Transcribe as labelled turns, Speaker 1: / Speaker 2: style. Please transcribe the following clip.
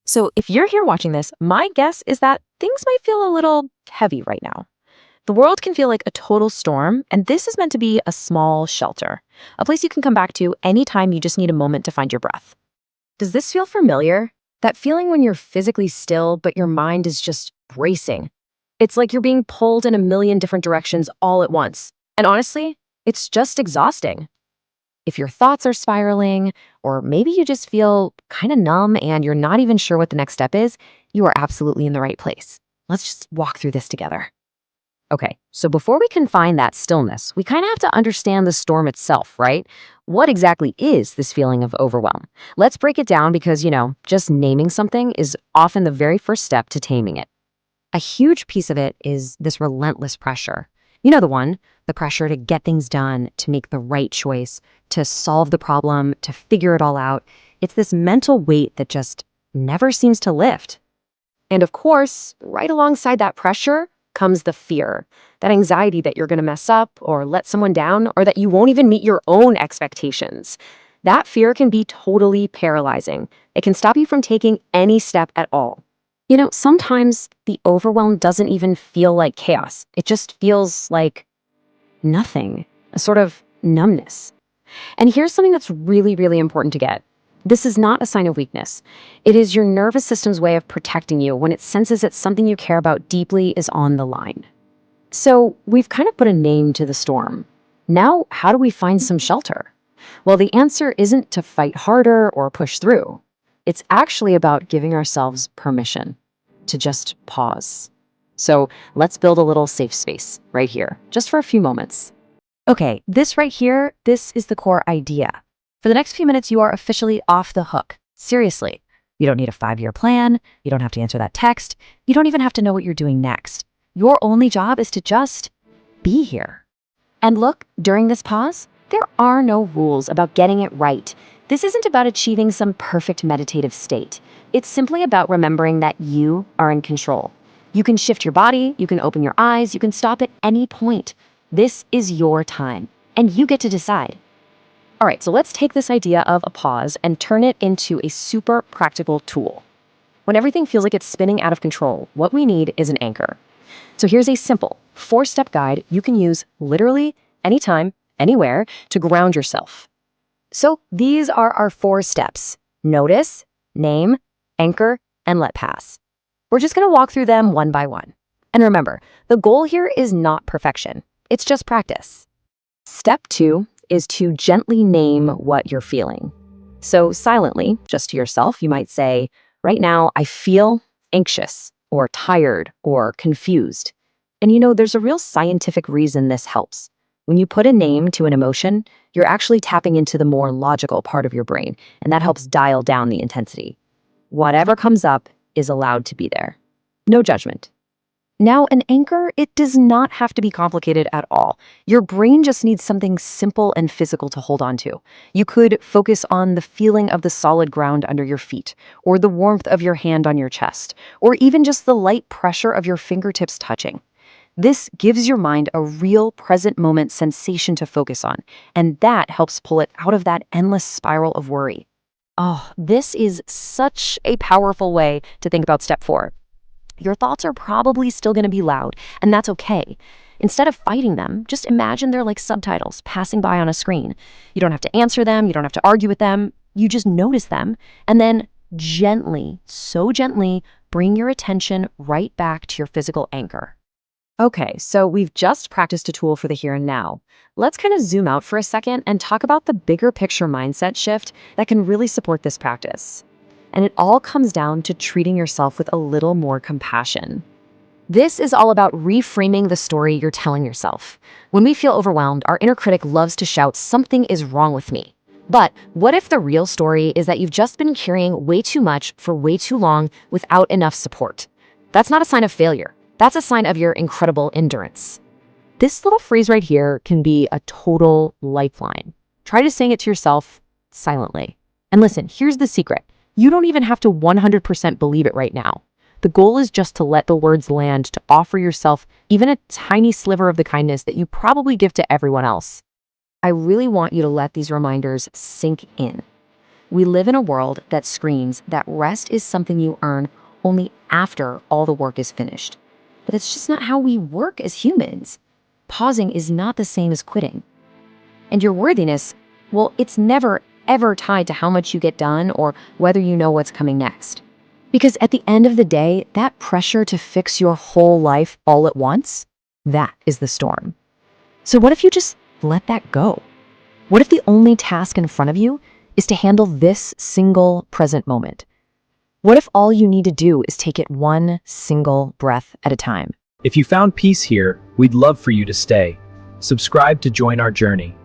Speaker 1: So, if you're here watching this, my guess is that things might feel a little heavy right now. The world can feel like a total storm, and this is meant to be a small shelter, a place you can come back to anytime you just need a moment to find your breath. Does this feel familiar? That feeling when you're physically still, but your mind is just racing. It's like you're being pulled in a million different directions all at once. And honestly, it's just exhausting. If your thoughts are spiraling, or maybe you just feel kind of numb and you're not even sure what the next step is, you are absolutely in the right place. Let's just walk through this together. Okay, so before we can find that stillness, we kind of have to understand the storm itself, right? What exactly is this feeling of overwhelm? Let's break it down because, just naming something is often the very first step to taming it. A huge piece of it is this relentless pressure. You know the one, the pressure to get things done, to make the right choice, to solve the problem, to figure it all out. It's this mental weight that just never seems to lift. And of course, right alongside that pressure comes the fear, that anxiety that you're going to mess up or let someone down or that you won't even meet your own expectations. That fear can be totally paralyzing. It can stop you from taking any step at all. Sometimes the overwhelm doesn't even feel like chaos. It just feels like nothing, a sort of numbness. And here's something that's really, really important to get. This is not a sign of weakness. It is your nervous system's way of protecting you when it senses that something you care about deeply is on the line. So we've kind of put a name to the storm. Now, how do we find some shelter? Well, the answer isn't to fight harder or push through. It's actually about giving ourselves permission to just pause. So let's build a little safe space right here, just for a few moments. Okay, this right here, this is the core idea. For the next few minutes, you are officially off the hook. Seriously. You don't need a 5-year plan. You don't have to answer that text. You don't even have to know what you're doing next. Your only job is to just be here. And look, during this pause, there are no rules about getting it right. This isn't about achieving some perfect meditative state. It's simply about remembering that you are in control. You can shift your body, you can open your eyes, you can stop at any point. This is your time, and you get to decide. All right, so let's take this idea of a pause and turn it into a super practical tool. When everything feels like it's spinning out of control, what we need is an anchor. So here's a simple 4-step guide you can use literally anytime, anywhere to ground yourself. So these are our 4 steps: notice, name, anchor, and let pass. We're just going to walk through them one by one. And remember, the goal here is not perfection. It's just practice. Step 2 is to gently name what you're feeling. So silently, just to yourself, you might say, right now, I feel anxious or tired or confused. And there's a real scientific reason this helps. When you put a name to an emotion, you're actually tapping into the more logical part of your brain, and that helps dial down the intensity. Whatever comes up is allowed to be there. No judgment. Now, an anchor, it does not have to be complicated at all. Your brain just needs something simple and physical to hold on to. You could focus on the feeling of the solid ground under your feet, or the warmth of your hand on your chest, or even just the light pressure of your fingertips touching. This gives your mind a real present moment sensation to focus on, and that helps pull it out of that endless spiral of worry. Oh, this is such a powerful way to think about step 4. Your thoughts are probably still going to be loud, and that's okay. Instead of fighting them, just imagine they're like subtitles passing by on a screen. You don't have to answer them, you don't have to argue with them, you just notice them, and then gently, so gently, bring your attention right back to your physical anchor. Okay, so we've just practiced a tool for the here and now. Let's kind of zoom out for a second and talk about the bigger picture mindset shift that can really support this practice. And it all comes down to treating yourself with a little more compassion. This is all about reframing the story you're telling yourself. When we feel overwhelmed, our inner critic loves to shout, "Something is wrong with me." But what if the real story is that you've just been carrying way too much for way too long without enough support? That's not a sign of failure. That's a sign of your incredible endurance. This little phrase right here can be a total lifeline. Try to saying it to yourself silently. And listen, here's the secret. You don't even have to 100% believe it right now. The goal is just to let the words land, to offer yourself even a tiny sliver of the kindness that you probably give to everyone else. I really want you to let these reminders sink in. We live in a world that screams that rest is something you earn only after all the work is finished. But it's just not how we work as humans. Pausing is not the same as quitting. And your worthiness, well, it's never, ever tied to how much you get done or whether you know what's coming next. Because at the end of the day, that pressure to fix your whole life all at once, that is the storm. So what if you just let that go? What if the only task in front of you is to handle this single present moment? What if all you need to do is take it one single breath at a time?
Speaker 2: If you found peace here, we'd love for you to stay. Subscribe to join our journey.